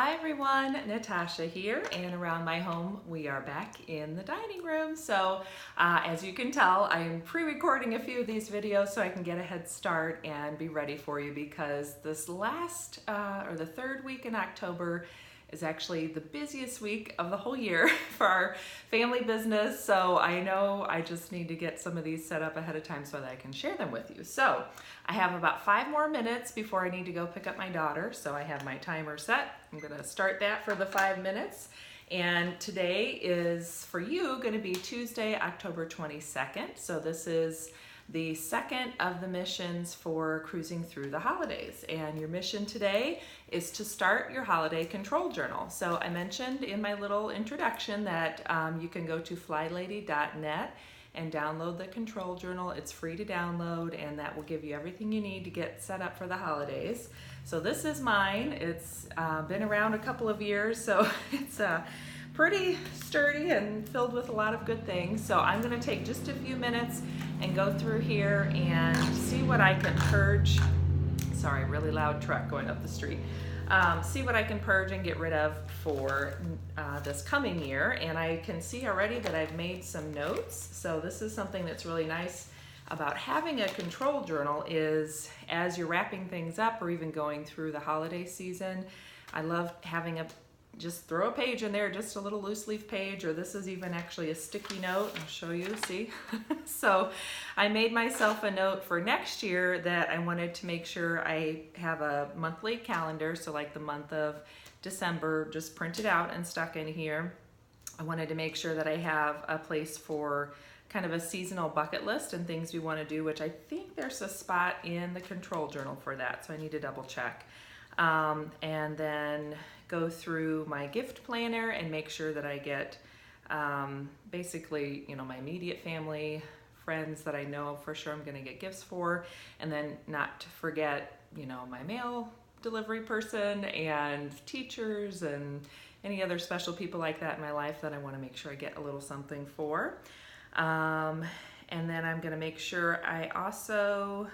Hi everyone, Natasha here, and around my home we are back in the dining room. So as you can tell, I am pre-recording a few of these videos so I can get a head start and be ready for you, because this last or the third week in October is actually the busiest week of the whole year for our family business. So I know I just need to get some of these set up ahead of time so that I can share them with you. So I have about 5 more minutes before I need to go pick up my daughter. So I have my timer set. I'm gonna start that for the 5 minutes. And today is, for you, gonna be Tuesday, October 22nd. So this is the second of the missions for cruising through the holidays. And your mission today is to start your holiday control journal. So I mentioned in my little introduction that you can go to flylady.net and download the control journal. It's free to download, and that will give you everything you need to get set up for the holidays. So this is mine. It's been around a couple of years, so it's pretty sturdy and filled with a lot of good things. So I'm gonna take just a few minutes and go through here and see what I can purge. Sorry, really loud truck going up the street. See what I can purge and get rid of for this coming year. And I can see already that I've made some notes. So this is something that's really nice about having a control journal, is as you're wrapping things up or even going through the holiday season, I love having just throw a page in there, just a little loose leaf page, or this is even actually a sticky note. I'll show you, see? So I made myself a note for next year that I wanted to make sure I have a monthly calendar, so like the month of December just printed out and stuck in here. I wanted to make sure that I have a place for kind of a seasonal bucket list and things we want to do, which I think there's a spot in the control journal for that, so I need to double check. And then go through my gift planner and make sure that I get basically, my immediate family, friends that I know for sure I'm gonna get gifts for, and then not to forget, my mail delivery person and teachers and any other special people like that in my life that I wanna make sure I get a little something for. And then I'm gonna make sure I also,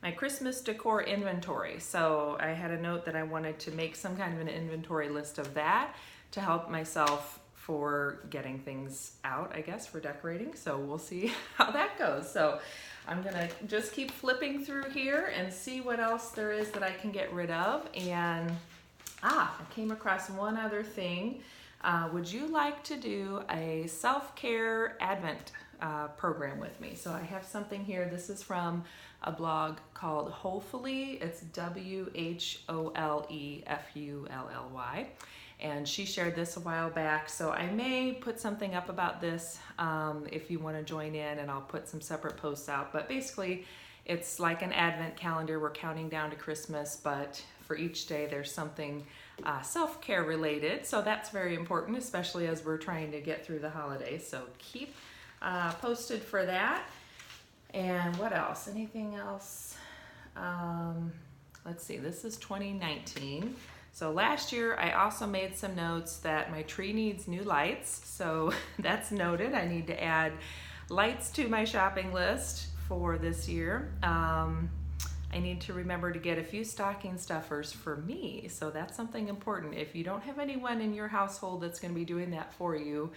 my Christmas decor inventory. So I had a note that I wanted to make some kind of an inventory list of that to help myself for getting things out, I guess, for decorating. So we'll see how that goes. So I'm gonna just keep flipping through here and see what else there is that I can get rid of. And I came across one other thing. Would you like to do a self-care Advent program with me? So I have something here. This is from a blog called Hopefully. It's WHOLEFULLY. And she shared this a while back. So I may put something up about this if you want to join in, and I'll put some separate posts out. But basically, it's like an Advent calendar. We're counting down to Christmas, but for each day there's something self-care related. So that's very important, especially as we're trying to get through the holidays. So keep posted for that. And what else? Anything else? Let's see, this is 2019. So last year I also made some notes that my tree needs new lights. So that's noted. I need to add lights to my shopping list for this year. I need to remember to get a few stocking stuffers for me. So that's something important. If you don't have anyone in your household that's going to be doing that for you,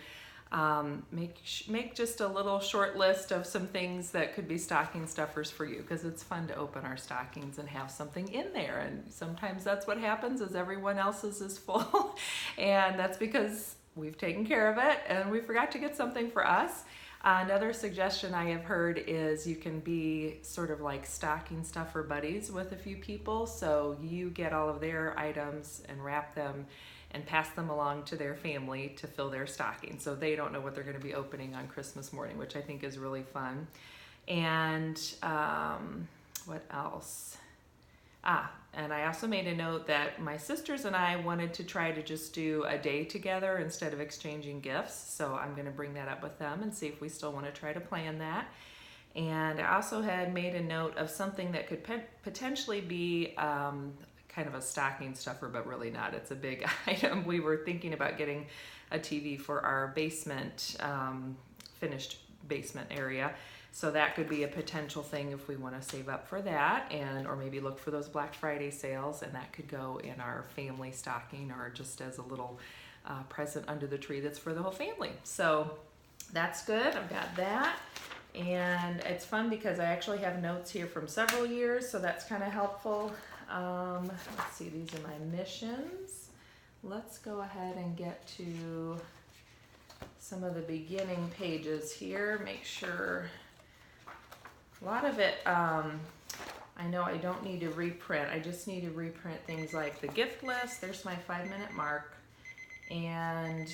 make just a little short list of some things that could be stocking stuffers for you, because it's fun to open our stockings and have something in there. And sometimes that's what happens, is everyone else's is full and that's because we've taken care of it and we forgot to get something for us. Another suggestion I have heard is you can be sort of like stocking stuffer buddies with a few people. So you get all of their items and wrap them and pass them along to their family to fill their stocking, so they don't know what they're going to be opening on Christmas morning, which I think is really fun. And what else? And I also made a note that my sisters and I wanted to try to just do a day together instead of exchanging gifts. So I'm going to bring that up with them and see if we still want to try to plan that. And I also had made a note of something that could potentially be kind of a stocking stuffer, but really not. It's a big item. We were thinking about getting a TV for our basement, finished basement area. So that could be a potential thing if we want to save up for that, and or maybe look for those Black Friday sales, and that could go in our family stocking or just as a little present under the tree that's for the whole family. So that's good. I've got that. And it's fun because I actually have notes here from several years, so that's kind of helpful. Let's see, these are my missions. Let's go ahead and get to some of the beginning pages here. Make sure, a lot of it, I know I don't need to reprint. I just need to reprint things like the gift list. There's my 5-minute mark, and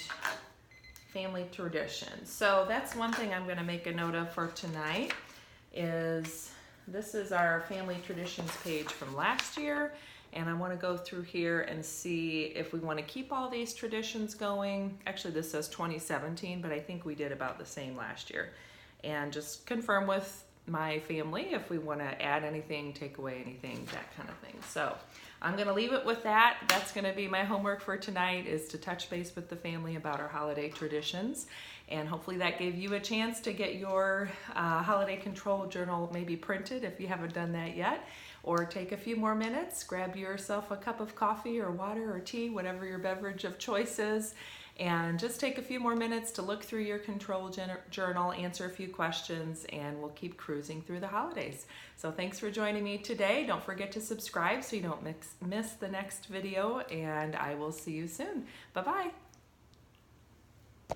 family traditions. So that's one thing I'm going to make a note of for tonight. Is this is our family traditions page from last year, and I want to go through here and see if we want to keep all these traditions going. Actually, this says 2017, but I think we did about the same last year. And just confirm with my family if we want to add anything, take away anything, that kind of thing. So I'm going to leave it with that. That's going to be my homework for tonight, is to touch base with the family about our holiday traditions. And hopefully that gave you a chance to get your holiday control journal maybe printed if you haven't done that yet. Or take a few more minutes, grab yourself a cup of coffee or water or tea, whatever your beverage of choice is, and just take a few more minutes to look through your control journal, answer a few questions, and we'll keep cruising through the holidays. So thanks for joining me today. Don't forget to subscribe so you don't miss the next video, and I will see you soon. Bye-bye.